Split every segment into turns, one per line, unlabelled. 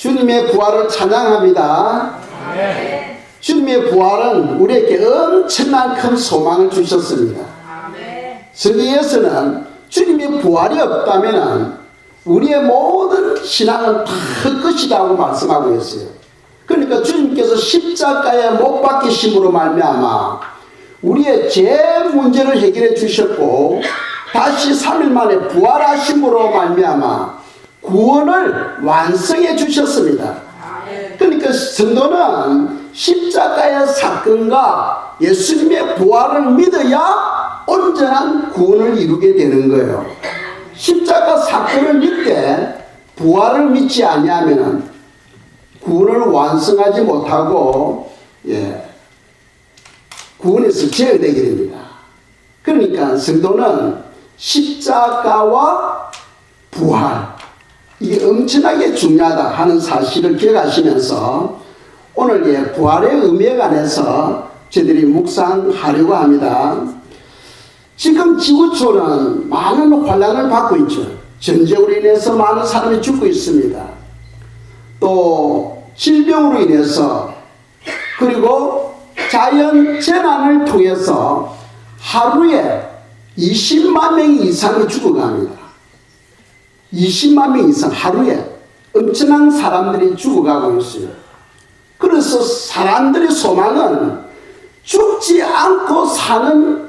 주님의 부활을 찬양합니다.
아멘.
주님의 부활은 우리에게 엄청난 큰 소망을 주셨습니다.
아멘.
성경에서는 주님의 부활이 없다면 우리의 모든 신앙은 다 헛것이라고 말씀하고 있어요. 그러니까 주님께서 십자가에 못 박히심으로 말미암아 우리의 죄 문제를 해결해 주셨고 다시 3일 만에 부활하심으로 말미암아 구원을 완성해 주셨습니다. 그러니까 성도는 십자가의 사건과 예수님의 부활을 믿어야 온전한 구원을 이루게 되는 거예요. 십자가 사건을 믿되 부활을 믿지 아니하면 구원을 완성하지 못하고 구원에서 제외되게 됩니다. 그러니까 성도는 십자가와 부활, 이게 엄청나게 중요하다 하는 사실을 기억하시면서 오늘 부활의 의미에 관해서 저희들이 묵상하려고 합니다. 지금 지구촌은 많은 환란을 받고 있죠. 전쟁으로 인해서 많은 사람이 죽고 있습니다. 또 질병으로 인해서 그리고 자연 재난을 통해서 하루에 20만 명 이상이 죽어갑니다. 20만 명 이상 하루에 엄청난 사람들이 죽어가고 있어요. 그래서 사람들의 소망은 죽지 않고 사는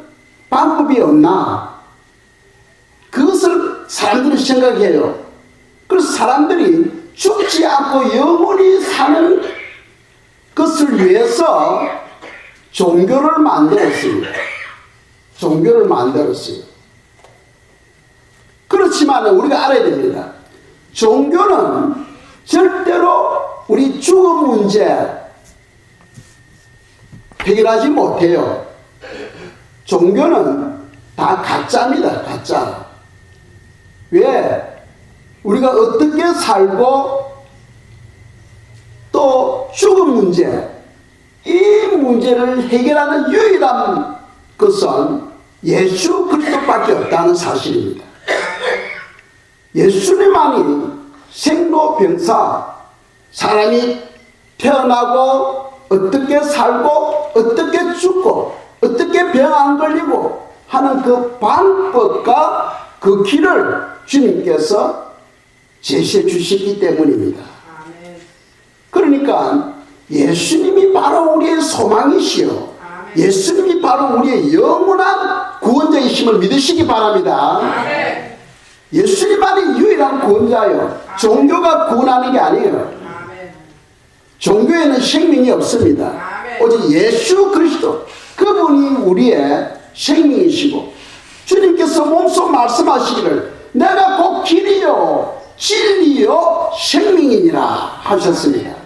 방법이 없나? 그것을 사람들이 생각해요. 그래서 사람들이 죽지 않고 영원히 사는 것을 위해서 종교를 만들었습니다. 종교를 만들었어요. 그렇지만 우리가 알아야 됩니다. 종교는 절대로 우리 죽음 문제 해결하지 못해요. 종교는 다 가짜입니다. 가짜. 왜? 우리가 어떻게 살고 또 죽음 문제, 이 문제를 해결하는 유일한 것은 예수 그리스도밖에 없다는 사실입니다. 예수님만이 생로병사, 사람이 태어나고 어떻게 살고 어떻게 죽고 어떻게 병 안 걸리고 하는 그 방법과 그 길을 주님께서 제시해 주시기 때문입니다. 그러니까 예수님이 바로 우리의 소망이시요, 예수님이 바로 우리의 영원한 구원자이심을 믿으시기 바랍니다. 예수님만이 유일한 구원자요. 종교가 구원하는 게 아니에요. 종교에는 생명이 없습니다. 오직 예수 그리스도, 그분이 우리의 생명이시고 주님께서 몸소 말씀하시기를 내가 곧 길이요 진리요 생명이니라 하셨습니다.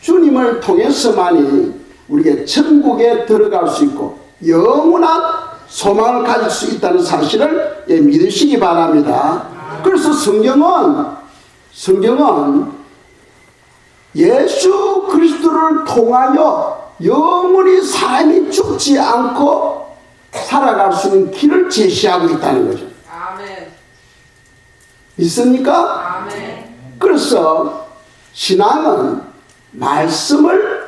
주님을 통해서만이 우리가 천국에 들어갈 수 있고 영원한 소망을 가질 수 있다는 사실을 믿으시기 바랍니다. 그래서 성경은 예수 그리스도를 통하여 영원히 사람이 죽지 않고 살아갈 수 있는 길을 제시하고 있다는 거죠.
아멘.
믿습니까?
아멘.
그래서 신앙은 말씀을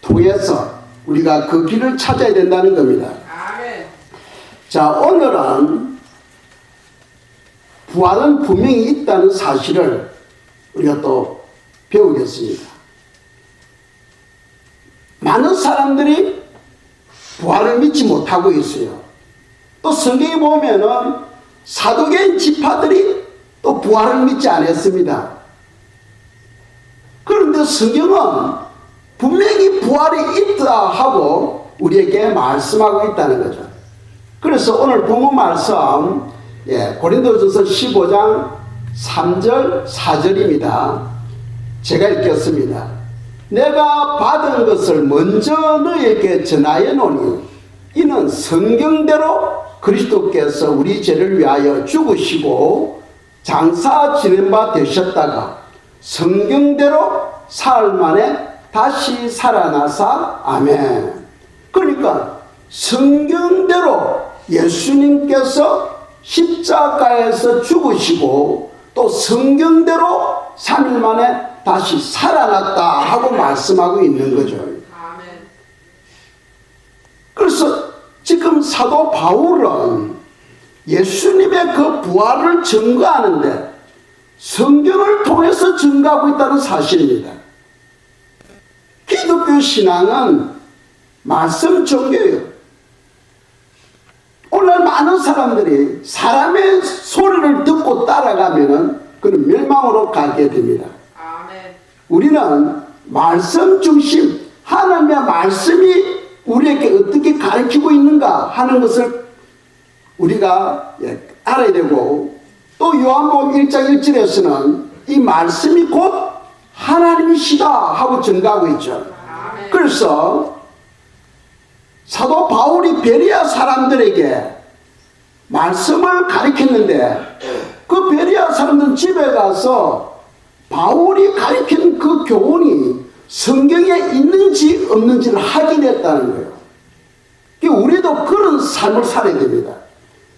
통해서 우리가 그 길을 찾아야 된다는 겁니다.
아멘.
자, 오늘은 부활은 분명히 있다는 사실을 우리가 또 배우겠습니다. 많은 사람들이 부활을 믿지 못하고 있어요. 또 성경에 보면은 사도계인 지파들이 또 부활을 믿지 않았습니다. 그런데 성경은 분명히 부활이 있다 하고 우리에게 말씀하고 있다는 거죠. 그래서 오늘 본문 말씀 고린도전서 15장 3절 4절입니다. 제가 읽겠습니다. 내가 받은 것을 먼저 너에게 전하여 노니 이는 성경대로 그리스도께서 우리 죄를 위하여 죽으시고 장사 지낸 바 되셨다가 성경대로 사흘 만에 다시 살아나사 아멘. 그러니까 성경대로 예수님께서 십자가에서 죽으시고 또 성경대로 3일 만에 다시 살아났다 하고 말씀하고 있는 거죠.
아멘.
그래서 지금 사도 바울은 예수님의 그 부활을 증거하는데 성경을 통해서 증거하고 있다는 사실입니다. 기독교 신앙은 말씀 종교예요. 오늘 많은 사람들이 사람의 소리를 듣고 따라가면은 그는 멸망으로 가게 됩니다.
아멘.
우리는 말씀 중심, 하나님의 말씀이 우리에게 어떻게 가르치고 있는가 하는 것을 우리가 알아야 되고, 또 요한복음 1장 1절에서는 이 말씀이 곧 하나님이시다 하고 증거하고 있죠.
아멘.
그래서 사도 바울이 베레아 사람들에게 말씀을 가르쳤는데 그 베레아 사람들은 집에 가서 바울이 가르친 그 교훈이 성경에 있는지 없는지를 확인했다는 거예요. 우리도 그런 삶을 살아야 됩니다.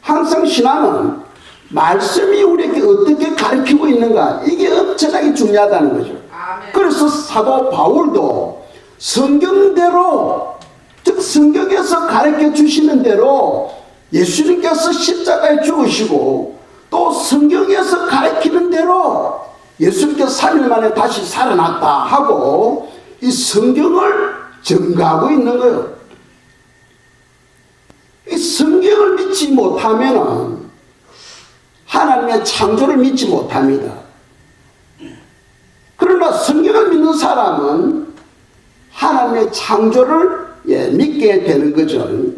항상 신앙은 말씀이 우리에게 어떻게 가르치고 있는가, 이게 엄청나게 중요하다는 거죠.
아멘.
그래서 사도 바울도 성경대로, 즉 성경에서 가르쳐 주시는 대로 예수님께서 십자가에 죽으시고 또 성경에서 가르치는 대로 예수님께서 3일 만에 다시 살아났다 하고 이 성경을 증거하고 있는 거예요. 이 성경을 믿지 못하면 하나님의 창조를 믿지 못합니다. 그러나 성경을 믿는 사람은 하나님의 창조를 믿게 되는 거죠.
아멘.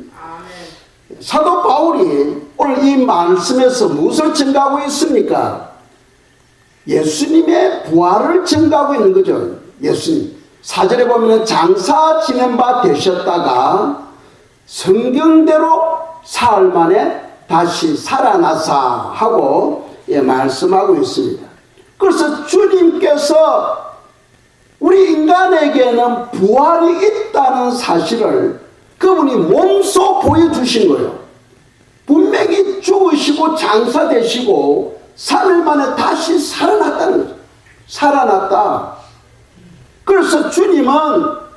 사도 바울이 오늘 이 말씀에서 무엇을 증거하고 있습니까? 예수님의 부활을 증거하고 있는 거죠. 예수님. 4절에 보면 장사 지낸 바 되셨다가 성경대로 사흘 만에 다시 살아나사 하고 말씀하고 있습니다. 그래서 주님께서 우리 인간에게는 부활이 있다는 사실을 그분이 몸소 보여주신 거예요. 분명히 죽으시고 장사되시고 3일 만에 다시 살아났다는 거죠. 살아났다. 그래서 주님은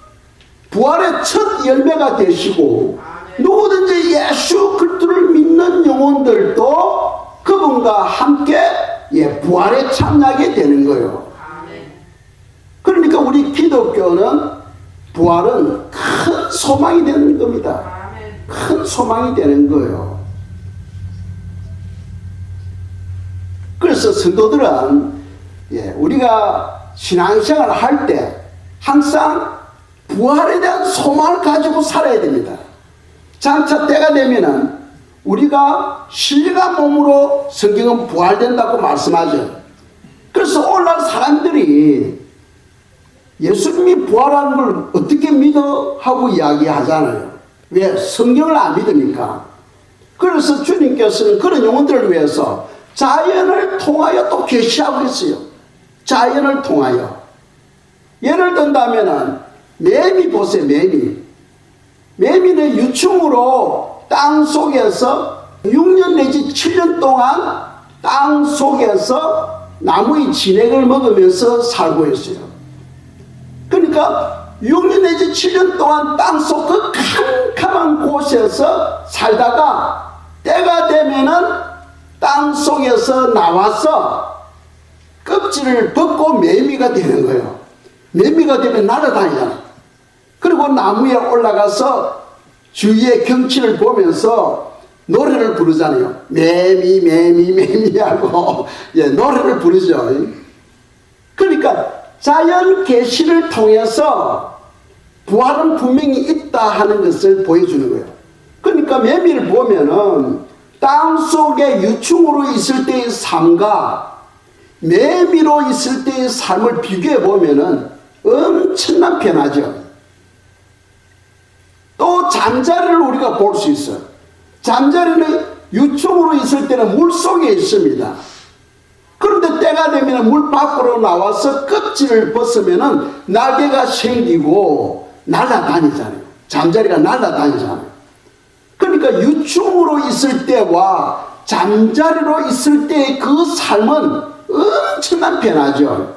부활의 첫 열매가 되시고 누구든지 예수 그리스도를 믿는 영혼들도 그분과 함께 부활에 참여하게 되는 거예요. 그러니까 우리 기독교는 부활은 큰 소망이 되는 겁니다. 큰 소망이 되는 거예요. 그래서 성도들은 우리가 신앙생활을 할 때 항상 부활에 대한 소망을 가지고 살아야 됩니다. 장차 때가 되면은 우리가 신령한 몸으로 성경은 부활된다고 말씀하죠. 그래서 오늘날 사람들이 예수님이 부활하는 걸 어떻게 믿어? 하고 이야기하잖아요. 왜? 성경을 안 믿으니까. 그래서 주님께서는 그런 영혼들을 위해서 자연을 통하여 또 계시하고 있어요. 자연을 통하여. 예를 든다면은 매미 보세요. 매미는 유충으로 땅 속에서 6년 내지 7년 동안 땅 속에서 나무의 진액을 먹으면서 살고 있어요. 그러니까 6년 내지 7년 동안 땅속 그 캄캄한 곳에서 살다가 때가 되면은 땅 속에서 나와서 껍질을 벗고 매미가 되는 거예요. 매미가 되면 날아다니잖아. 그리고 나무에 올라가서 주위의 경치를 보면서 노래를 부르잖아요. 매미 하고 노래를 부르죠. 그러니까 자연 계시를 통해서 부활은 분명히 있다 하는 것을 보여주는 거예요. 그러니까 매미를 보면은 땅 속에 유충으로 있을 때의 삶과 매미로 있을 때의 삶을 비교해 보면은 엄청난 변화죠. 또 잠자리를 우리가 볼 수 있어요. 잠자리는 유충으로 있을 때는 물 속에 있습니다. 그런데 때가 되면 물 밖으로 나와서 껍질을 벗으면 날개가 생기고 날아다니잖아요. 잠자리가 날아다니잖아요. 그러니까 유충으로 있을 때와 잠자리로 있을 때의 그 삶은 엄청난 변화죠.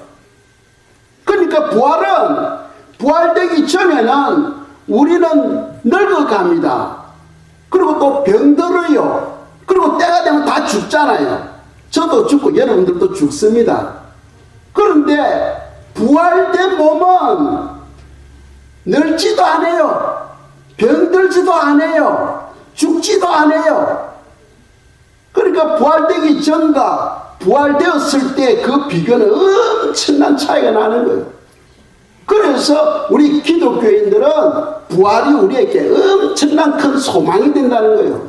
그러니까 부활되기 전에는 우리는 늙어갑니다. 그리고 또 병들어요. 그리고 때가 되면 다 죽잖아요. 저도 죽고 여러분들도 죽습니다. 그런데 부활된 몸은 늙지도 않아요. 병들지도 않아요. 죽지도 않아요. 그러니까 부활되기 전과 부활되었을 때 그 비교는 엄청난 차이가 나는 거예요. 그래서 우리 기독교인들은 부활이 우리에게 엄청난 큰 소망이 된다는 거예요.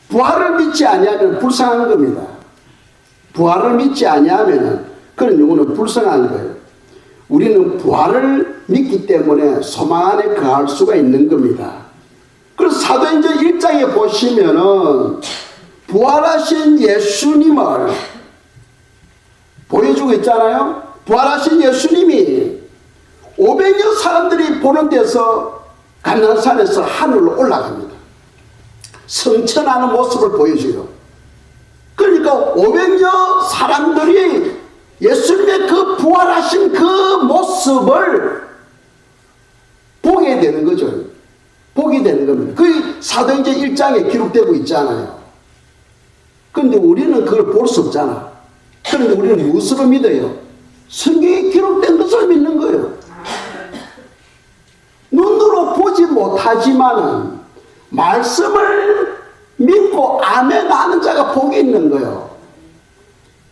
부활을 믿지 아니하면 불쌍한 겁니다. 부활을 믿지 아니하면 그런 영혼은 불쌍한 거예요. 우리는 부활을 믿기 때문에 소망 안에 거할 수가 있는 겁니다. 그래서 사도행전 1장에 보시면은 부활하신 예수님을 보여주고 있잖아요. 부활하신 예수님이 500여 사람들이 보는 데서 감난산에서 하늘로 올라갑니다. 성천하는 모습을 보여줘요. 그러니까 500여 사람들이 예수님의 그 부활하신 그 모습을 보게 되는 거죠. 보게 되는 겁니다. 그 사도행전 1장에 기록되고 있잖아요. 그런데 우리는 그걸 볼 수 없잖아. 그런데 우리는 무엇으로 믿어요? 성경에 기록된 것을 믿는 거예요. 눈으로 보지 못하지만은 말씀을 믿고 아멘 하는 자가 복이 있는 거예요.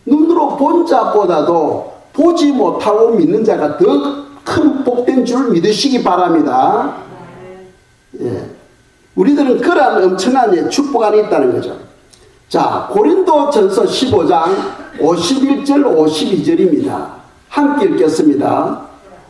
눈으로 본 자보다도 보지 못하고 믿는 자가 더 큰 복된 줄 믿으시기 바랍니다. 예. 우리들은 그러한 엄청난 축복 안에 있다는 거죠. 자, 고린도전서 15장 51절 52절입니다. 함께 읽겠습니다.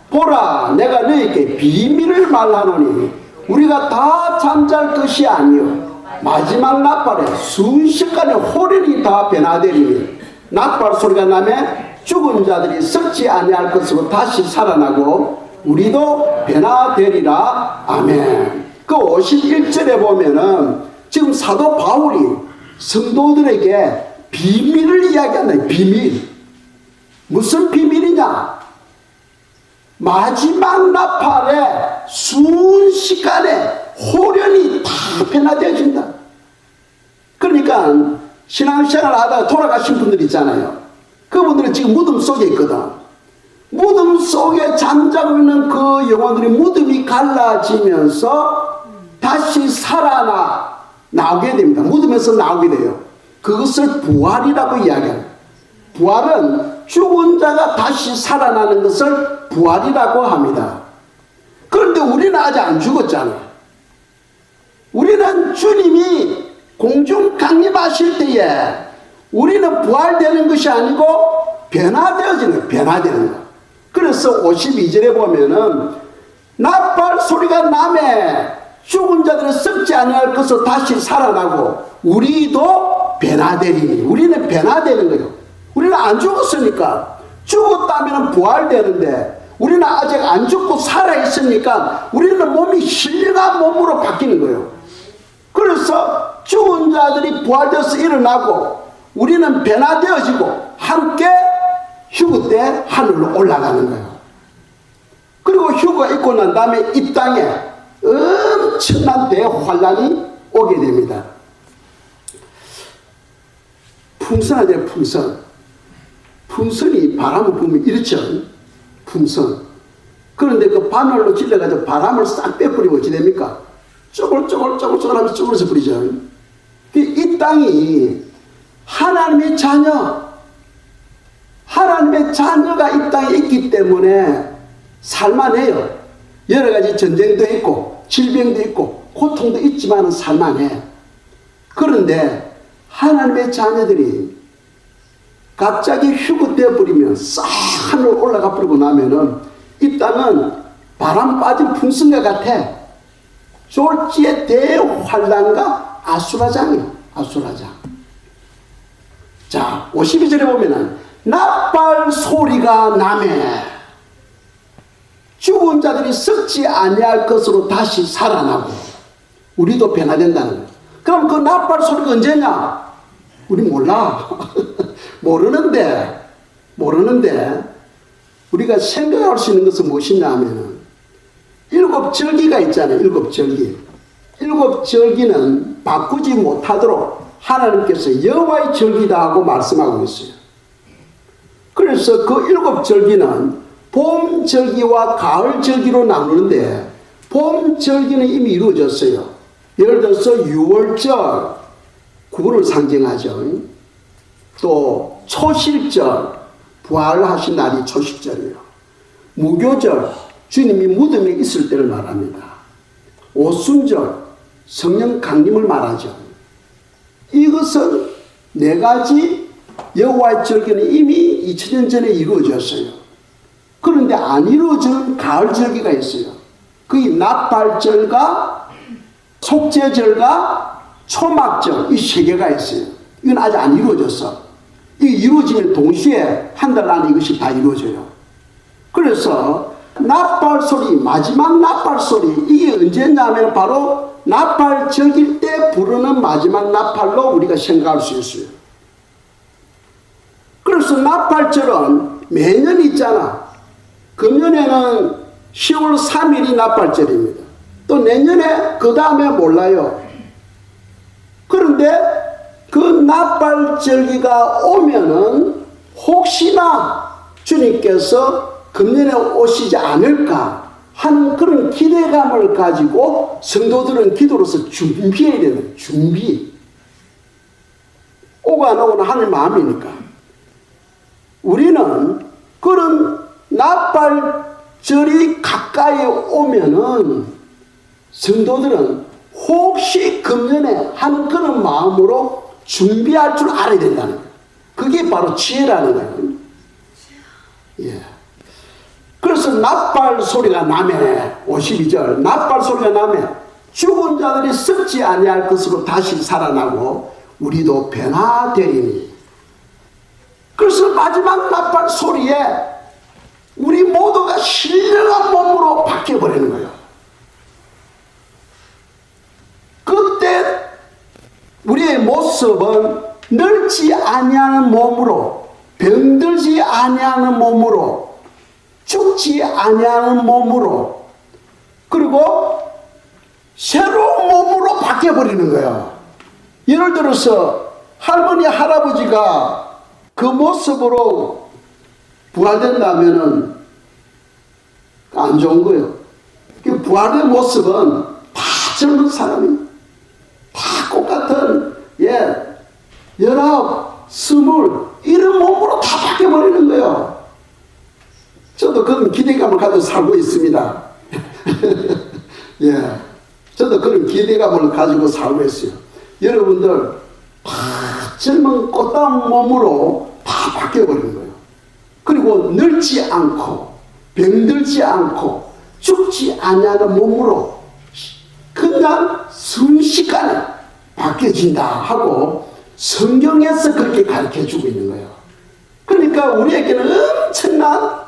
보라, 내가 너희에게 비밀을 말하노니 우리가 다 잠잘 것이 아니요 마지막 나팔에 순식간에 호련히 다 변화되리니 나팔 소리가 나면 죽은 자들이 썩지 아니할 것으로 다시 살아나고 우리도 변화되리라. 아멘. 그 51절에 보면은 지금 사도 바울이 성도들에게 비밀을 이야기한다. 비밀. 무슨 비밀이냐? 마지막 나팔에 순식간에 호련히 다 변화되어진다. 그러니까 신앙생활 하다가 돌아가신 분들 있잖아요. 그분들은 지금 무덤 속에 있거든. 무덤 속에 잠자고 있는 그 영혼들이 무덤이 갈라지면서 다시 살아나 나오게 됩니다. 무덤에서 나오게 돼요. 그것을 부활이라고 이야기합니다. 부활은 죽은 자가 다시 살아나는 것을 부활이라고 합니다. 그런데 우리는 아직 안 죽었잖아요. 우리는 주님이 공중 강림하실 때에 우리는 부활되는 것이 아니고 변화되어지는 거예요. 변화되는 거. 그래서 52절에 보면은 나팔 소리가 나매 죽은 자들은 썩지 아니할 것으로 다시 살아나고 우리도 변화되리니. 우리는 변화되는 거예요. 우리는 안 죽었으니까. 죽었다면 부활되는데 우리는 아직 안 죽고 살아있으니까 우리는 몸이 신령한 몸으로 바뀌는 거예요. 그래서 죽은 자들이 부활되어서 일어나고 우리는 변화되어지고 함께 휴거 때 하늘로 올라가는 거예요. 그리고 휴거가 있고 난 다음에 이 땅에 엄청난 대환란이 오게 됩니다. 풍선하죠. 풍선. 풍선이 바람을 불면 이렇죠. 풍선. 그런데 그 바늘로 질러가지고 바람을 싹 빼버리면 어찌 됩니까? 쪼글쪼글 하면서 쪼글해서 버리죠. 이 땅이 하나님의 자녀가 이 땅에 있기 때문에 살만해요. 여러 가지 전쟁도 있고 질병도 있고 고통도 있지만 살만해. 그런데 하나님의 자녀들이 갑자기 휴거되어 버리면 싹 하늘 올라가 버리고 나면은 이 땅은 바람 빠진 풍선과 같아. 졸지의 대환란과 아수라장이에요. 아수라장. 자, 52절에 보면은 나팔 소리가 나매 죽은 자들이 썩지 아니할 것으로 다시 살아나고 우리도 변화된다는 거예요. 그럼 그 나팔 소리가 언제냐? 우리 몰라. 모르는데 우리가 생각할 수 있는 것은 무엇이냐 하면은 일곱 절기가 있잖아요. 일곱 절기. 일곱 절기는 바꾸지 못하도록 하나님께서 여호와의 절기다 하고 말씀하고 있어요. 그래서 그 일곱 절기는 봄 절기와 가을 절기로 나누는데 봄 절기는 이미 이루어졌어요. 예를 들어서 6월절, 구원을 상징하죠. 또 초실절, 부활하신 날이 초실절이에요. 무교절, 주님이 무덤에 있을 때를 말합니다. 오순절, 성령 강림을 말하죠. 이것은 네 가지 여호와의 절기는 이미 2000년 전에 이루어졌어요. 그런데 안 이루어진 가을 절기가 있어요. 그게 나팔절과 속죄절과 초막절 이 세 개가 있어요. 이건 아직 안 이루어졌어. 이게 이루어지면 동시에 한 달 안에 이것이 다 이루어져요. 그래서 나팔 소리, 마지막 나팔 소리, 이게 언제냐면 바로 나팔 절길 때 부르는 마지막 나팔로 우리가 생각할 수 있어요. 그래서 나팔절은 매년 있잖아. 금년에는 10월 3일이 나팔절입니다. 또 내년에 그 다음에 몰라요. 그런데 그 나팔절기가 오면은 혹시나 주님께서 금년에 오시지 않을까 하는 그런 기대감을 가지고 성도들은 기도로서 준비해야 되는 준비. 오고 안 오고는 하늘 마음이니까. 우리는 그런 나팔절이 가까이 오면은 성도들은 혹시 금년에 하는 그런 마음으로 준비할 줄 알아야 된다는 거예요. 그게 바로 지혜라는 거예요. 예. 그래서 나팔 소리가 나면 52절 나팔 소리가 나면 죽은 자들이 썩지 아니할 것으로 다시 살아나고 우리도 변화되리니. 그래서 마지막 나팔 소리에 우리 모두가 신령한 몸으로 바뀌어버리는 거예요. 그때 우리의 모습은 늙지 아니하는 몸으로, 병들지 아니하는 몸으로, 죽지 아니하는 몸으로, 그리고 새로운 몸으로 바뀌어버리는 거예요. 예를 들어서 할머니 할아버지가 그 모습으로 부활된다면은 안 좋은 거예요. 그 부활의 모습은 다 젊은 사람이 다 똑같은 19, 20 이런 몸으로 다 바뀌어버리는 거예요. 저도 그런 기대감을 가지고 살고 있습니다. 예, 저도 그런 기대감을 가지고 살고 있어요. 여러분들 다 젊은 꽃다운 몸으로 다 바뀌어버리는 거예요. 그리고 늙지 않고 병들지 않고 죽지 아니하는 몸으로 그냥 순식간에 바뀌어진다 하고 성경에서 그렇게 가르쳐주고 있는 거예요. 그러니까 우리에게는 엄청난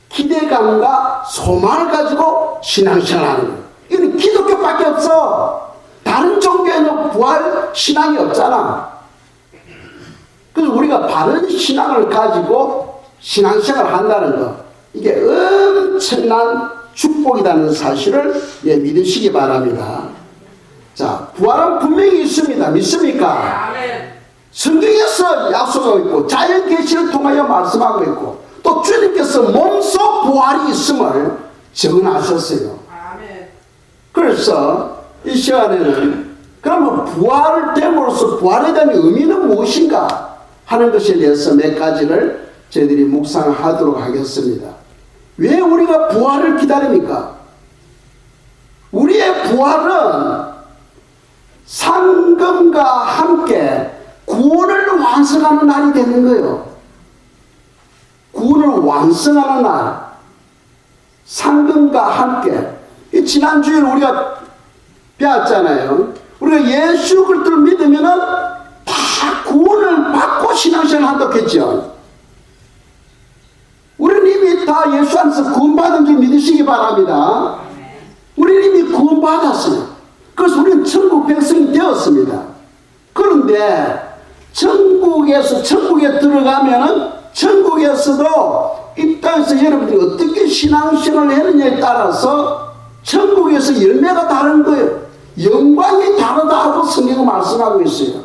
기대감과 소망을 가지고 신앙생활하는 거예요. 이건 기독교밖에 없어. 다른 종교에는 부활 신앙이 없잖아. 그래서 우리가 바른 신앙을 가지고 신앙생활을 한다는 것, 이게 엄청난 축복이라는 사실을 믿으시기 바랍니다. 자, 부활은 분명히 있습니다. 믿습니까?
아멘.
성경에서 약속하고 있고 자연 계시를 통하여 말씀하고 있고 또 주님께서 몸소 부활이 있음을 증언하셨어요.
아멘.
그래서 이 시간에는 그러면 부활됨으로써 부활에 대한 의미는 무엇인가 하는 것에 대해서 몇 가지를 저희들이 묵상하도록 하겠습니다. 왜 우리가 부활을 기다립니까? 우리의 부활은 상금과 함께 구원을 완성하는 날이 되는 거예요. 구원을 완성하는 날. 상금과 함께. 지난주에 우리가 배웠잖아요. 우리가 예수 그리스도를 믿으면은 다 구원을 받고 신앙생활을 한다고 했죠. 우리는 이미 다 예수 안에서 구원받은 줄 믿으시기 바랍니다. 우리는 이미 구원받았어요. 그래서 우리는 천국 백성이 되었습니다. 그런데 천국에 들어가면은 천국에서도 이 땅에서 여러분들이 어떻게 신앙생활을 했느냐에 따라서 천국에서 열매가 다른 거예요. 영광이 다르다고 성경은 말씀하고 있어요.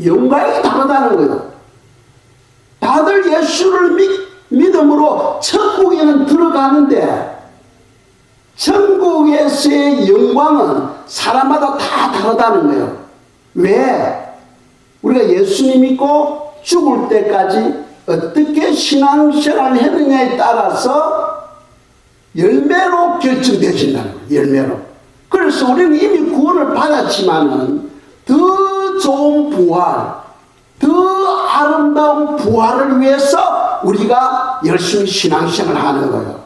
영광이 다르다는 거예요. 다들 예수를 믿음으로 천국에는 들어가는데 천국에서의 영광은 사람마다 다 다르다는 거예요. 왜? 우리가 예수님 믿고 죽을 때까지 어떻게 신앙생활을 했느냐에 따라서 열매로 결정되어진다는 거예요. 열매로. 그래서 우리는 이미 구원을 받았지만은 더 좋은 부활, 더 아름다운 부활을 위해서 우리가 열심히 신앙생활을 하는 거예요.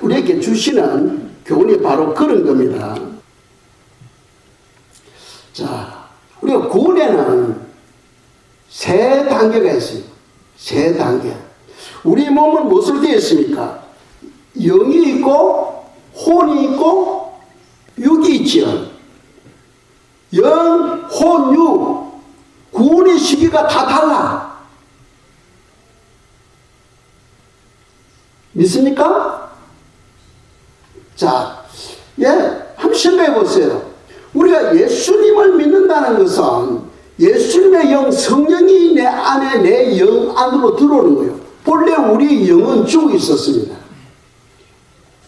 우리에게 주시는 교훈이 바로 그런 겁니다. 자, 우리가 구원에는 세 단계가 있어요. 세 단계. 우리 몸은 무엇으로 되어 있습니까? 영이 있고 혼이 있고 육이 있죠. 영, 혼, 육. 구원의 시기가 다 달라. 믿습니까? 자, 한번 생각해 보세요. 우리가 예수님을 믿는다는 것은 예수님의 영, 성령이 내 안에, 내 영 안으로 들어오는 거예요. 본래 우리 영은 죽어 있었습니다.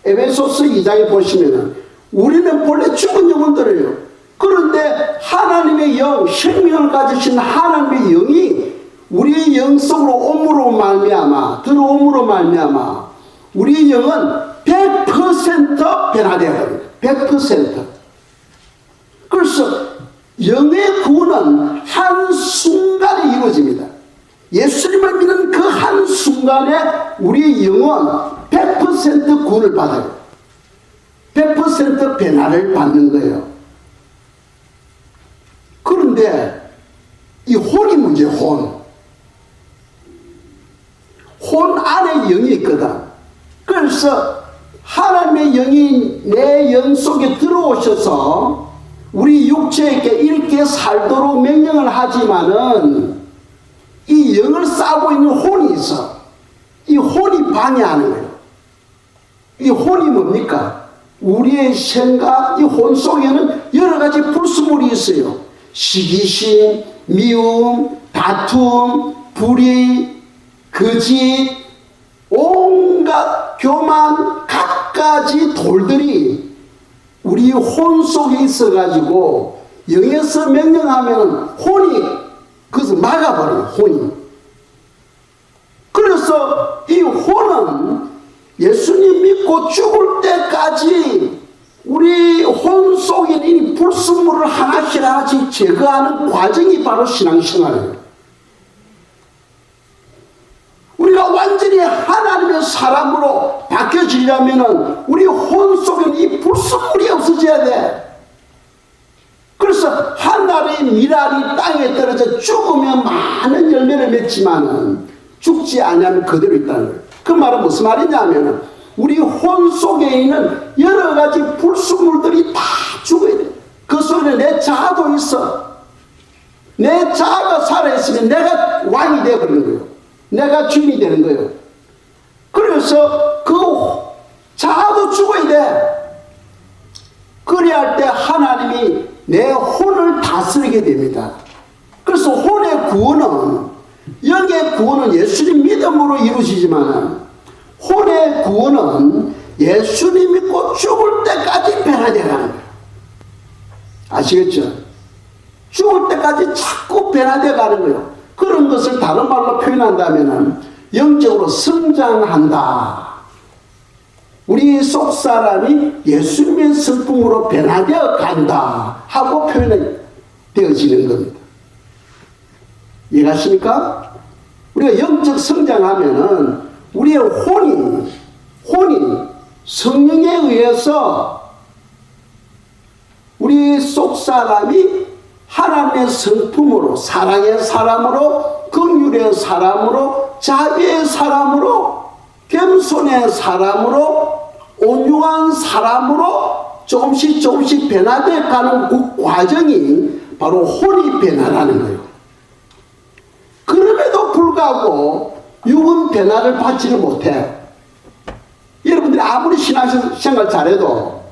에베소서 2장에 보시면은 우리는 본래 죽은 영혼들이에요. 그런데 하나님의 영, 생명을 가지신 하나님의 영이 우리의 영 속으로 옴으로 말미암아, 들어옴으로 말미암아 우리의 영은 100% 변화되어야 됩니다. 100%. 그래서 영의 구원은 한순간에 이루어집니다. 예수님을 믿는 그 한순간에 우리의 영은 100% 구원을 받아요. 100% 변화를 받는 거예요. 그런데 이 혼이 문제예요. 혼 안에 영이 있거든. 그래서 하나님의 영이 내 영 속에 들어오셔서 우리 육체에게 이렇게 살도록 명령을 하지만은 이 영을 싸고 있는 혼이 있어. 이 혼이 방해하는 거예요. 이 혼이 뭡니까? 우리의 생각, 이 혼 속에는 여러 가지 불순물이 있어요. 시기심, 미움, 다툼, 불의, 거짓, 온갖 교만, 갖가지 돌들이 우리 혼 속에 있어가지고 영에서 명령하면 혼이 그것을 막아버려요. 혼이. 그래서 이 혼은 예수님 믿고 죽을 때까지 우리 혼 속에 있는 불순물을 하나씩 제거하는 과정이 바로 신앙생활이에요. 우리가 완전히 하나님의 사람으로 바뀌어지려면 우리 혼 속에는 이 불순물이 없어져야 돼. 그래서 하늘의 미랄이 땅에 떨어져 죽으면 많은 열매를 맺지만은 죽지 않으면 그대로 있다는 거예요. 그 말은 무슨 말이냐면 우리 혼 속에 있는 여러 가지 불순물들이 다 죽어야 돼. 그 속에 내 자아도 있어. 내 자아가 살아있으면 내가 왕이 되어버리는 거예요. 내가 주인이 되는 거예요. 그래서 그 자아도 죽어야 돼. 그래야 할 때 하나님이 내 혼을 다스리게 됩니다. 그래서 혼의 구원은, 영의 구원은 예수님 믿음으로 이루어지지만 혼의 구원은 예수님 믿고 죽을 때까지 변화되어가는 거예요. 아시겠죠? 죽을 때까지 자꾸 변화되어가는 거예요. 그런 것을 다른 말로 표현한다면 영적으로 성장한다. 우리 속 사람이 예수님의 성품으로 변화되어 간다 하고 표현이 되어지는 겁니다. 이해가십니까? 우리가 영적 성장하면은 우리의 혼이 성령에 의해서 우리 속 사람이 하나님의 성품으로, 사랑의 사람으로, 긍휼의 사람으로, 자비의 사람으로, 겸손의 사람으로, 온유한 사람으로 조금씩 변화되어 가는 그 과정이 바로 혼이 변화라는 거예요. 그럼에도 불구하고 육은 변화를 받지를 못해. 여러분들이 아무리 신앙생활 잘해도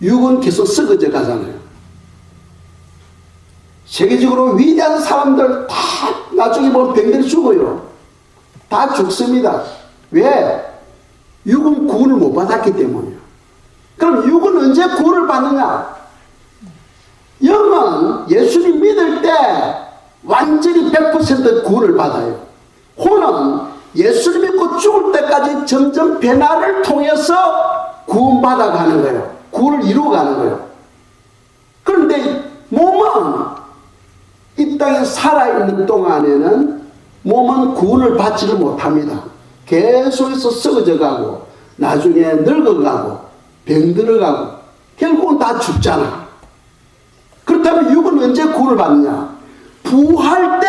육은 계속 썩어져 가잖아요. 세계적으로 위대한 사람들 다 나중에 보면 병들이 죽어요. 다 죽습니다. 왜? 육은 구원을 못 받았기 때문이에요. 그럼 육은 언제 구원을 받느냐? 영은 예수님 믿을 때 완전히 100% 구원을 받아요. 혼은 예수를 믿고 죽을 때까지 점점 변화를 통해서 구원받아 가는 거예요. 구원을 이루어가는 거예요. 그런데 몸은 이 땅에 살아있는 동안에는 몸은 구원을 받지를 못합니다. 계속해서 썩어져 가고 나중에 늙어가고 병들어가고 결국은 다 죽잖아. 그렇다면 육은 언제 구원을 받느냐? 부활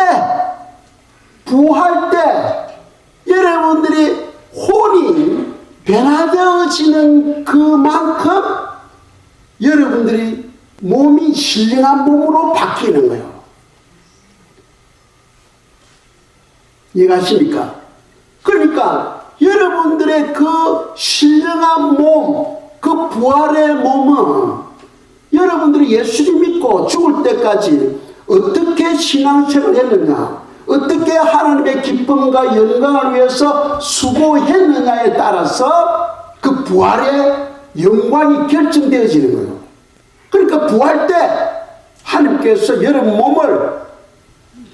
때 여러분들이 혼이 변화되어지는 그만큼 여러분들이 몸이 신령한 몸으로 바뀌는 거예요. 이해가십니까? 그러니까 여러분들의 그 신령한 몸, 그 부활의 몸은 여러분들이 예수를 믿고 죽을 때까지 어떻게 신앙생활을 했느냐, 어떻게 하나님의 기쁨과 영광을 위해서 수고했느냐에 따라서 그 부활의 영광이 결정되어지는 거예요. 그러니까 부활 때 하나님께서 여러분 몸을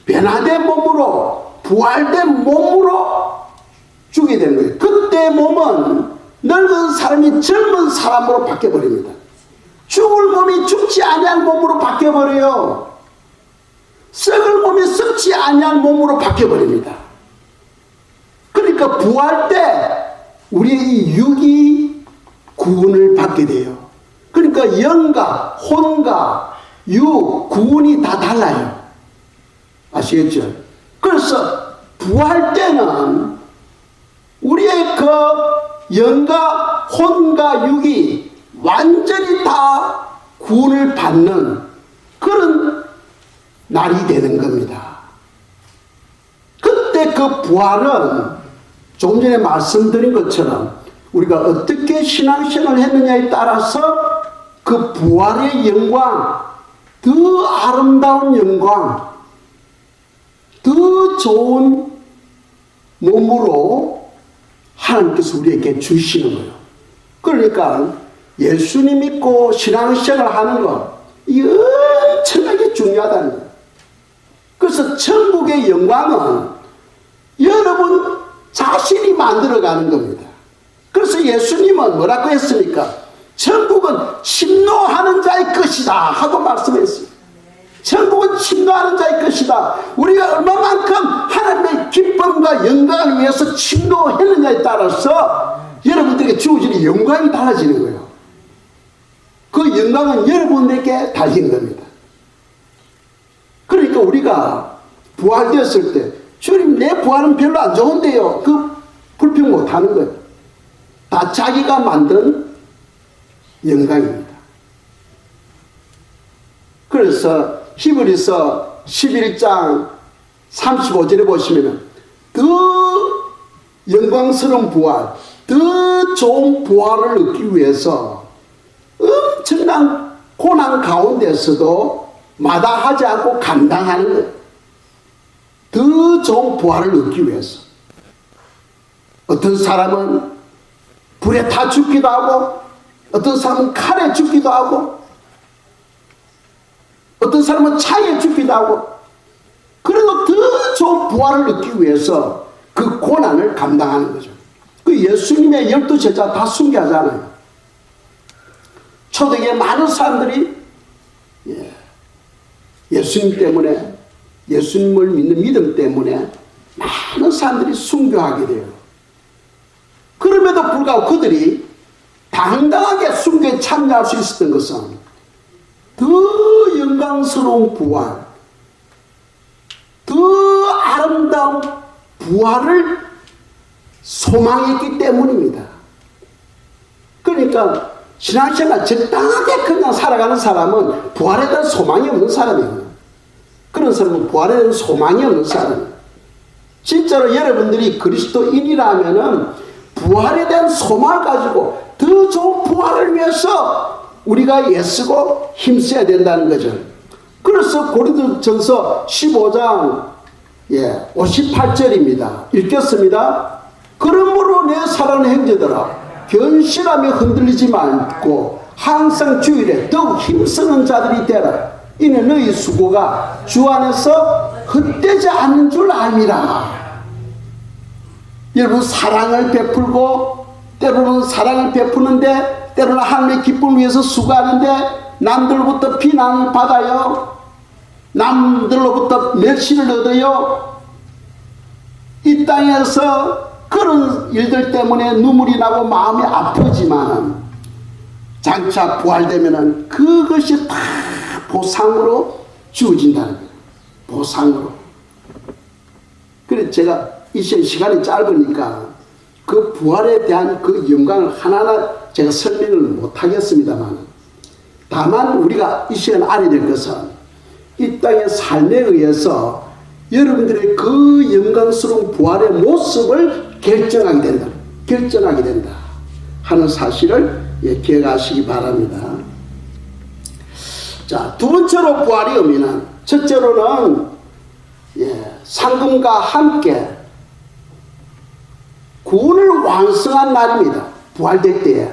변화된 몸으로, 부활된 몸으로 주게 되는 거예요. 그때 몸은 늙은 사람이 젊은 사람으로 바뀌어버립니다. 죽을 몸이 죽지 아니한 몸으로 바뀌어버려요. 썩을 몸이 썩지 아니한 몸으로 바뀌어버립니다. 그러니까 부활 때 우리의 이 육이 구원을 받게 돼요. 그러니까 영과 혼과 육, 구원이 다 달라요. 아시겠죠? 그래서 부활 때는 우리의 그 영과 혼과 육이 완전히 다 구원을 받는 그런 날이 되는 겁니다. 그때 그 부활은 조금 전에 말씀드린 것처럼 우리가 어떻게 신앙생활을 했느냐에 따라서 그 부활의 영광, 더 아름다운 영광, 더 좋은 몸으로 하나님께서 우리에게 주시는 거예요. 그러니까 예수님 믿고 신앙생활 하는 거, 이게 엄청나게 중요하다는 거예요. 그래서 천국의 영광은 여러분 자신이 만들어가는 겁니다. 그래서 예수님은 뭐라고 했습니까? 천국은 침노하는 자의 것이다 하고 말씀했어요. 천국은 침노하는 자의 것이다. 우리가 얼마만큼 하나님의 기쁨과 영광을 위해서 침노했느냐에 따라서 여러분들에게 주어지는 영광이 달라지는 거예요. 그 영광은 여러분에게 달린 겁니다. 그러니까 우리가 부활되었을 때 주님 내 부활은 별로 안 좋은데요. 그 불평 못하는 거예요. 다 자기가 만든 영광입니다. 그래서 히브리서 11장 35절에 보시면 더 영광스러운 부활, 더 좋은 부활을 얻기 위해서 엄청난 고난 가운데서도 마다하지 않고 감당하는 거예요. 더 좋은 부활을 얻기 위해서. 어떤 사람은 불에 타 죽기도 하고, 어떤 사람은 칼에 죽기도 하고, 어떤 사람은 차에 죽기도 하고, 그래도 더 좋은 부활을 얻기 위해서 그 고난을 감당하는 거죠. 그 예수님의 12제자 다 순교하잖아요. 초대기에 많은 사람들이 예수님 때문에, 예수님을 믿는 믿음 때문에 많은 사람들이 순교하게 돼요. 그럼에도 불구하고 그들이 당당하게 순교에 참여할 수 있었던 것은 더 영광스러운 부활, 더 아름다운 부활을 소망했기 때문입니다. 그러니까 신앙생활 적당하게 그냥 살아가는 사람은 부활에 대한 소망이 없는 사람이에요. 그런 사람은 부활에 대한 소망이 없는 사람이에요. 진짜로 여러분들이 그리스도인이라면은 부활에 대한 소망을 가지고 더 좋은 부활을 위해서 우리가 애쓰고 힘써야 된다는 거죠. 그래서 고린도전서 15장 58절입니다. 읽겠습니다. 그러므로 내 사랑하는 형제들아, 견실하며 흔들리지 말고 항상 주일에 더욱 힘쓰는 자들이 되라. 이는 너희 수고가 주 안에서 헛되지 않는 줄 알미라. 여러분, 사랑을 베풀고 때로는 사랑을 베푸는데 때로는 하나님의 기쁨을 위해서 수고하는데 남들로부터 비난을 받아요. 남들로부터 멸시를 얻어요. 이 땅에서 그런 일들 때문에 눈물이 나고 마음이 아프지만 장차 부활되면은 그것이 다 보상으로 주어진다는 거예요. 보상으로. 그래서 제가 이 시간이 짧으니까 그 부활에 대한 그 영광을 하나하나 제가 설명을 못하겠습니다만, 다만 우리가 이 시간에 알아야 될 것은 이 땅의 삶에 의해서 여러분들의 그 영광스러운 부활의 모습을 결정하게 된다. 결정하게 된다 하는 사실을 기억하시기 바랍니다. 자, 두 번째로 부활의 의미는, 첫째로는 상금과 함께 구원을 완성한 날입니다. 부활될 때에.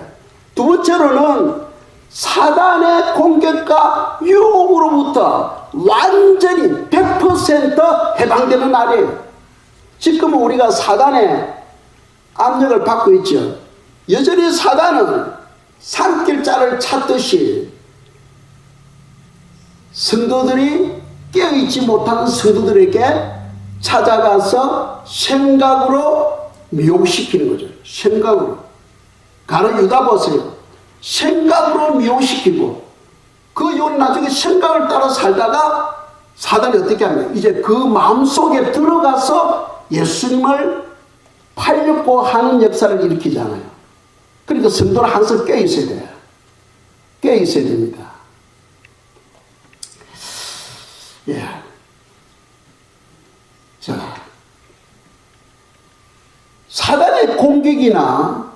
두 번째로는 사단의 공격과 유혹으로부터 완전히 100% 해방되는 날이에요. 지금 우리가 사단의 압력을 받고 있죠. 여전히 사단은 산길자를 찾듯이 성도들이 깨어있지 못하는 성도들에게 찾아가서 생각으로 미혹시키는 거죠. 생각으로. 가로 유다 보세요. 생각으로 미혹시키고 그 요 나중에 생각을 따라 살다가 사단이 어떻게 합니까? 이제 그 마음속에 들어가서 예수님을 팔려고 하는 역사를 일으키잖아요. 그러니까 성도는 항상 깨어있어야 돼요. 깨어있어야 됩니다. 자, 사단의 공격이나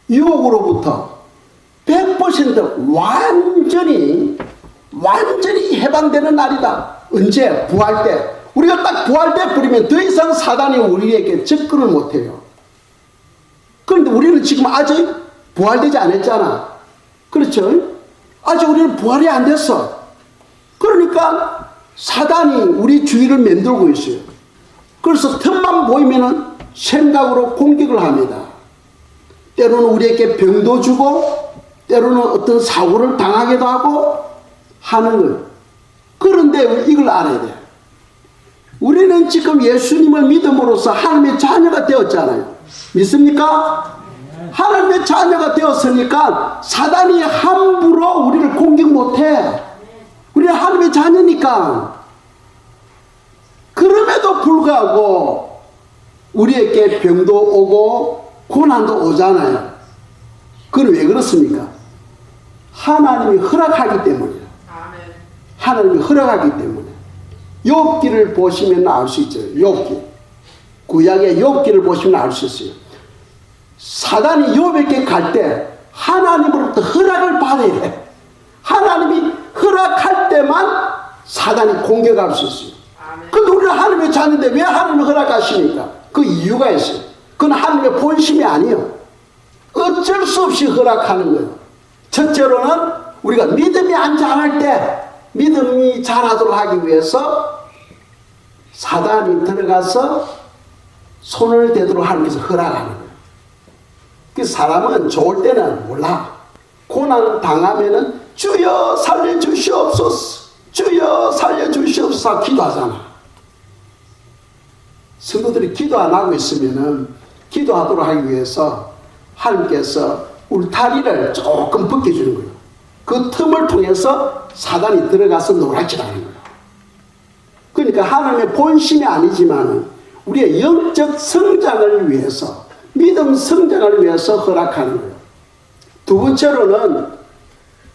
유혹으로부터 100% 완전히 해방되는 날이다. 언제? 부활 때. 우리가 딱 부활 때 버리면 더 이상 사단이 우리에게 접근을 못해요. 그런데 우리는 지금 아직 부활되지 않았잖아. 그렇죠? 아직 우리는 부활이 안 됐어. 그러니까 사단이 우리 주위를 맴돌고 있어요. 그래서 틈만 보이면은 생각으로 공격을 합니다. 때로는 우리에게 병도 주고 때로는 어떤 사고를 당하기도 하고 하는 거예요. 그런데 이걸 알아야 돼요. 우리는 지금 예수님을 믿음으로써 하나님의 자녀가 되었잖아요. 믿습니까? 하나님의 자녀가 되었으니까 사단이 함부로 우리를 공격 못해. 우리는 하나님의 자녀니까. 그럼에도 불구하고 우리에게 병도 오고 고난도 오잖아요. 그건 왜 그렇습니까? 하나님이 허락하기 때문이에요. 하나님이 허락하기 때문에. 욥기를 보시면 알 수 있죠. 욥기. 구약의 욥기를 보시면 알 수 있어요. 사단이 욥에게 갈 때 하나님으로부터 허락을 받아야 돼. 하나님이 허락할 때만 사단이 공격할 수 있어요. 근데 우리는 하나님의 자녀인데 왜 하나님이 허락하십니까? 그 이유가 있어요. 그건 하나님의 본심이 아니에요. 어쩔 수 없이 허락하는 거예요. 첫째로는 우리가 믿음이 안 자랄 때 믿음이 자라도록 하기 위해서 사단이 들어가서 손을 대도록 하나님께서 허락하는 거예요. 그 사람은 좋을 때는 몰라. 고난 당하면은 주여 살려주시옵소서, 주여 살려주시옵소서 기도하잖아. 성도들이 기도 안 하고 있으면은 기도하도록 하기 위해서 하나님께서 울타리를 조금 벗겨주는 거예요. 그 틈을 통해서 사단이 들어가서 놀아치라는 거예요. 그러니까 하나님의 본심이 아니지만 우리의 영적 성장을 위해서, 믿음 성장을 위해서 허락하는 거예요. 두 번째로는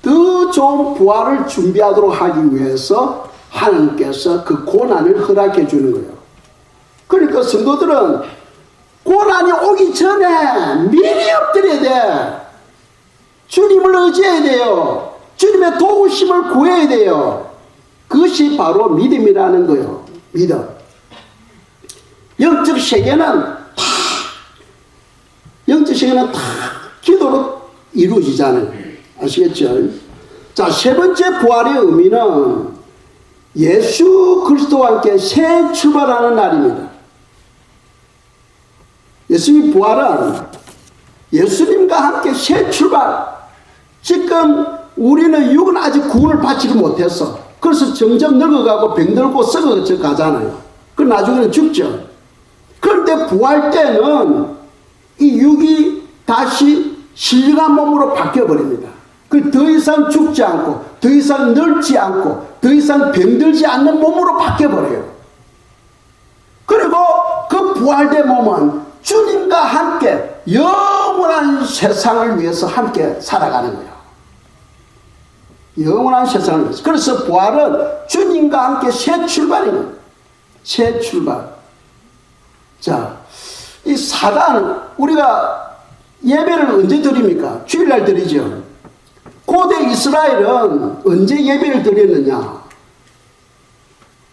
더 좋은 부활을 준비하도록 하기 위해서 하나님께서 그 고난을 허락해 주는 거예요. 그러니까 성도들은 고난이 오기 전에 미리 엎드려야 돼. 주님을 의지해야 돼요. 주님의 도우심을 구해야 돼요. 그것이 바로 믿음이라는 거예요. 믿음. 영적 세계는 다 기도로 이루어지잖아요. 아시겠죠? 자, 세 번째 부활의 의미는 예수 그리스도와 함께 새 출발하는 날입니다. 예수님 부활은 예수님과 함께 새 출발. 지금 우리는 육은 아직 구원을 받지를 못했어. 그래서 점점 늙어가고 병들고 썩어져 가잖아요. 그 나중에는 죽죠. 그런데 부활 때는 이 육이 다시 신령한 몸으로 바뀌어버립니다. 그 더 이상 죽지 않고, 더 이상 늙지 않고, 더 이상 병들지 않는 몸으로 바뀌어버려요. 그리고 그 부활된 몸은 주님과 함께 영원한 세상을 위해서 함께 살아가는 거예요. 영원한 세상을 위해서. 그래서 부활은 주님과 함께 새 출발입니다. 새 출발. 자, 이 사단, 우리가 예배를 언제 드립니까? 주일날 드리죠. 고대 이스라엘은 언제 예배를 드렸느냐?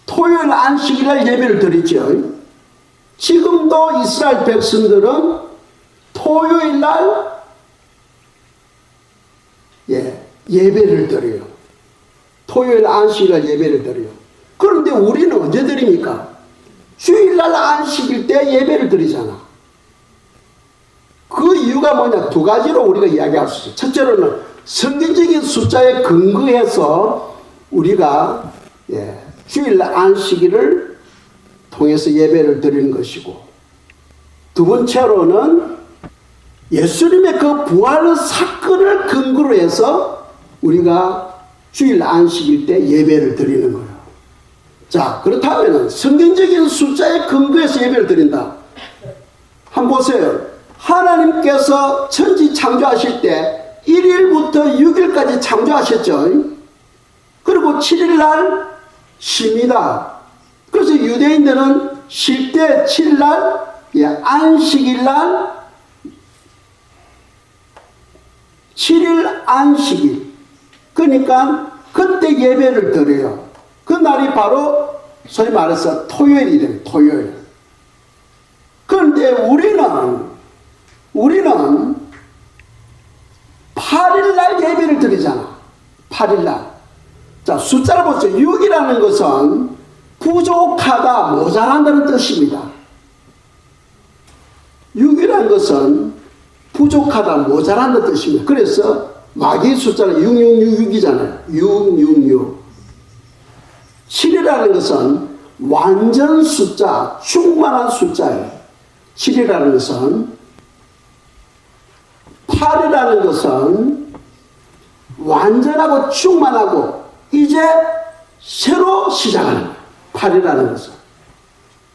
토요일 안식일날 예배를 드리죠. 지금도 이스라엘 백성들은 토요일날 예배를 드려요. 토요일 안식일날 예배를 드려요. 그런데 우리는 언제 드립니까? 주일날 안식일 때 예배를 드리잖아. 그 이유가 뭐냐? 두 가지로 우리가 이야기할 수 있어요. 첫째로는 성경적인 숫자에 근거해서 우리가 주일날 안식일을 통해서 예배를 드리는 것이고, 두 번째로는 예수님의 그 부활 사건을 근거로 해서 우리가 주일 안식일 때 예배를 드리는 거예요. 자, 그렇다면 성경적인 숫자에 근거해서 예배를 드린다. 한번 보세요. 하나님께서 천지 창조하실 때 1일부터 6일까지 창조하셨죠. 그리고 7일날 쉽니다. 그래서 유대인들은 쉴 때 7일날 안식일날 7일 안식일, 그러니까 그때 예배를 드려요. 그 날이 바로 소위 말해서 토요일이래요. 토요일. 그런데 우리는 8일날 예배를 드리잖아. 8일날. 자, 숫자를 보세요. 6이라는 것은 부족하다, 모자란다는 뜻입니다. 6이라는 것은 부족하다, 모자란다는 뜻입니다. 그래서 마귀 숫자는 6666이잖아요. 666. 7이라는 것은 완전 숫자, 충만한 숫자예요. 7이라는 것은. 8이라는 것은 완전하고 충만하고 이제 새로 시작하는 거예요. 8이라는 것은.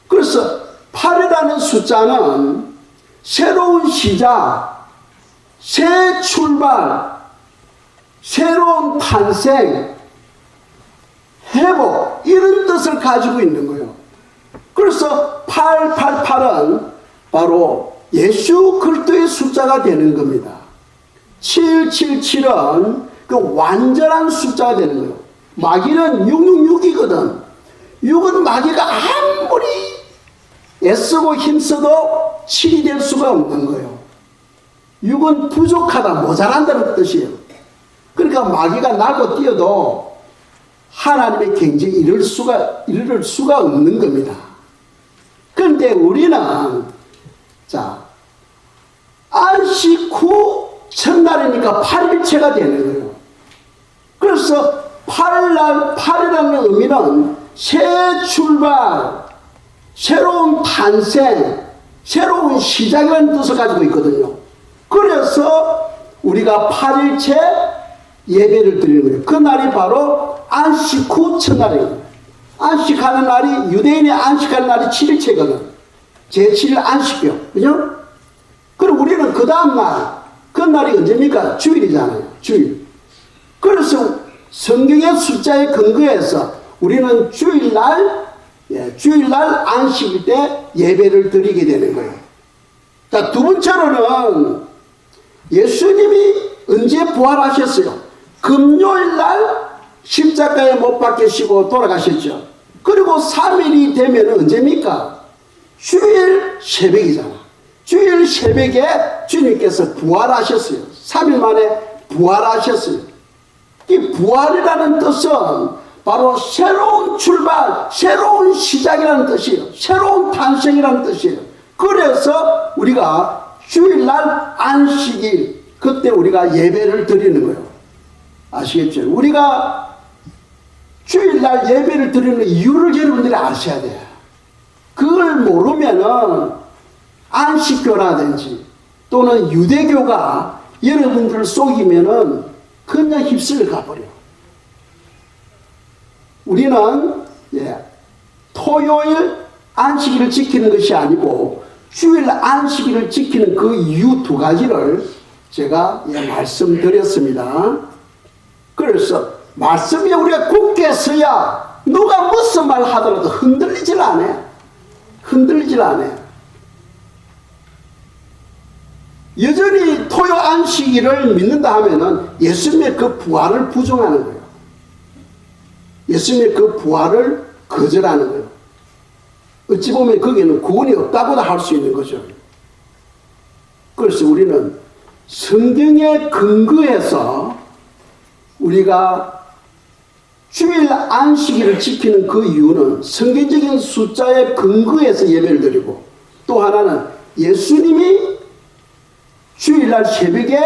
그래서 8이라는 숫자는 새로운 시작, 새 출발, 새로운 탄생, 회복, 이런 뜻을 가지고 있는 거예요. 그래서 888은 바로 예수 그리스도의 숫자가 되는 겁니다. 777은 그 완전한 숫자가 되는 거예요. 마귀는 666이거든. 6은 마귀가 아무리 애쓰고 힘써도 7이 될 수가 없는 거예요. 6은 부족하다, 모자란다는 뜻이에요. 그러니까 마귀가 날고 뛰어도 하나님의 경지에 이를 수가 없는 겁니다. 그런데 우리는 안식 후 첫날이니까 8일째가 되는 거예요. 그래서 8이라는 의미는 새 출발, 새로운 탄생, 새로운 시작이라는 뜻을 가지고 있거든요. 그래서 우리가 8일째 예배를 드리는 거예요. 그 날이 바로 안식 후 첫날이에요. 안식하는 날이, 유대인이 안식하는 날이 7일째거든. 제7일 안식요. 그죠? 그리고 우리는 그 다음날, 그 날이 언제입니까? 주일이잖아요. 주일. 그래서 성경의 숫자에 근거해서 우리는 주일날 주일날 안식일 때 예배를 드리게 되는 거예요. 자, 두 번째로는 예수님이 언제 부활하셨어요? 금요일날 십자가에 못 박히시고 돌아가셨죠. 그리고 3일이 되면 언제입니까? 주일 새벽이잖아. 주일 새벽에 주님께서 부활하셨어요. 3일 만에 부활하셨어요. 이 부활이라는 뜻은 바로 새로운 출발, 새로운 시작이라는 뜻이에요. 새로운 탄생이라는 뜻이에요. 그래서 우리가 주일날 안식일, 그때 우리가 예배를 드리는 거예요. 아시겠죠? 우리가 주일날 예배를 드리는 이유를 여러분들이 아셔야 돼요. 그걸 모르면은 안식교라든지 또는 유대교가 여러분들을 속이면은 그냥 휩쓸려 가버려. 우리는 토요일 안식일을 지키는 것이 아니고 주일 안식일을 지키는 그 이유 두 가지를 제가 말씀드렸습니다. 그래서 말씀이 우리가 굳게 서야 누가 무슨 말 하더라도 흔들리질 않아요. 흔들리질 않아요. 여전히 토요 안식일을 믿는다 하면은 예수님의 그 부활을 부정하는 거예요. 예수님의 그 부활을 거절하는 거예요. 어찌 보면 거기에는 구원이 없다고도 할 수 있는 거죠. 그래서 우리는 성경에 근거해서 우리가 주일 안식일을 지키는 그 이유는 성경적인 숫자에 근거해서 예배를 드리고, 또 하나는 예수님이 주일날 새벽에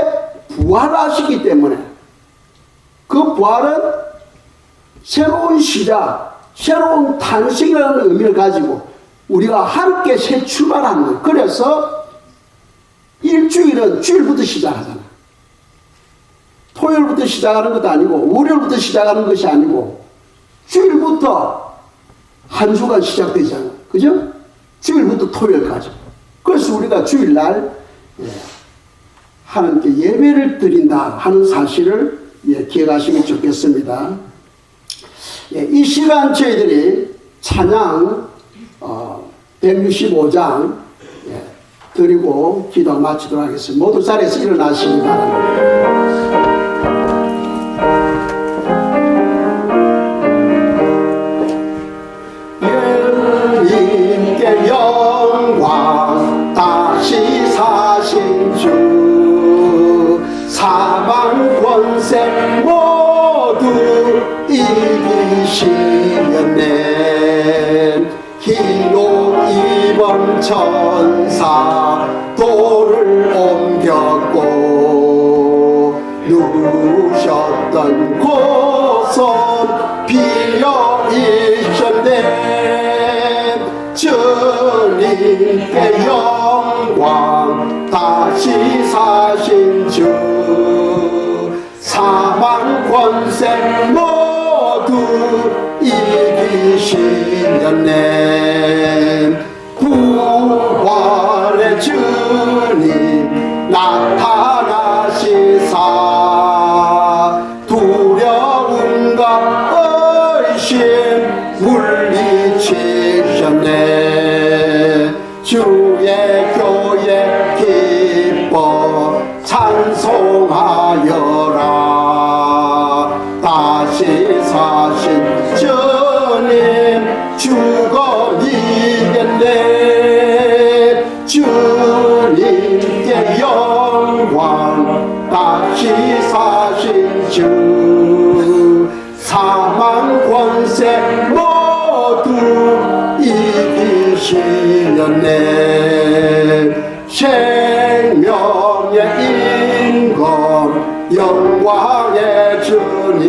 부활하시기 때문에 그 부활은 새로운 시작, 새로운 탄생이라는 의미를 가지고 우리가 함께 새 출발하는 거예요. 그래서 일주일은 주일부터 시작하잖아. 토요일부터 시작하는 것도 아니고 월요일부터 시작하는 것이 아니고 주일부터 한 주간 시작되잖아. 그죠? 주일부터 토요일까지. 그래서 우리가 주일날 하나님께 예배를 드린다 하는 사실을 기억하시면 좋겠습니다. 이 시간 저희들이 찬양 165장 드리고 기도 마치도록 하겠습니다. 모두 자리에서 일어나시기 바랍니다. 주님께 영광, 다시 사신 주, 사방 권세 모두 이기시렸네. 흰옷 입은 천사 돌을 옮겼고, 누우셨던 곳은 비어 있었네. 주님께 영광, 다시 사신 주, 사망 권세 모두 이기시렸네. 부활의 주님 나타나시사 두려움과 의심 물리치셨네. 주의 교회 기뻐 찬송하여라. 다시 사신 주님 죽어 이겼네. 주님께 영광, 다시 사신 주, 사망 권세 모두 이기시렸네. 생명의 임금 영광의 주님,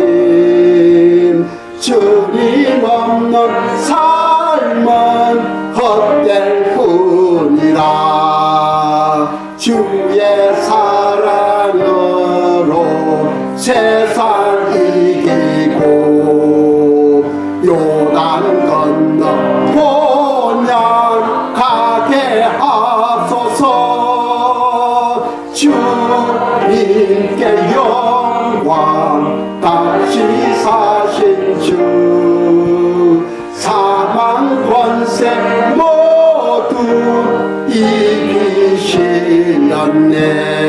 주님 없는 삶은 헛될 뿐이라. 주의 사랑으로 세상 이기고, 요단 건너 본향 가게 하소서. 주님께 영광, 다시 사신 주, 사망 아멘.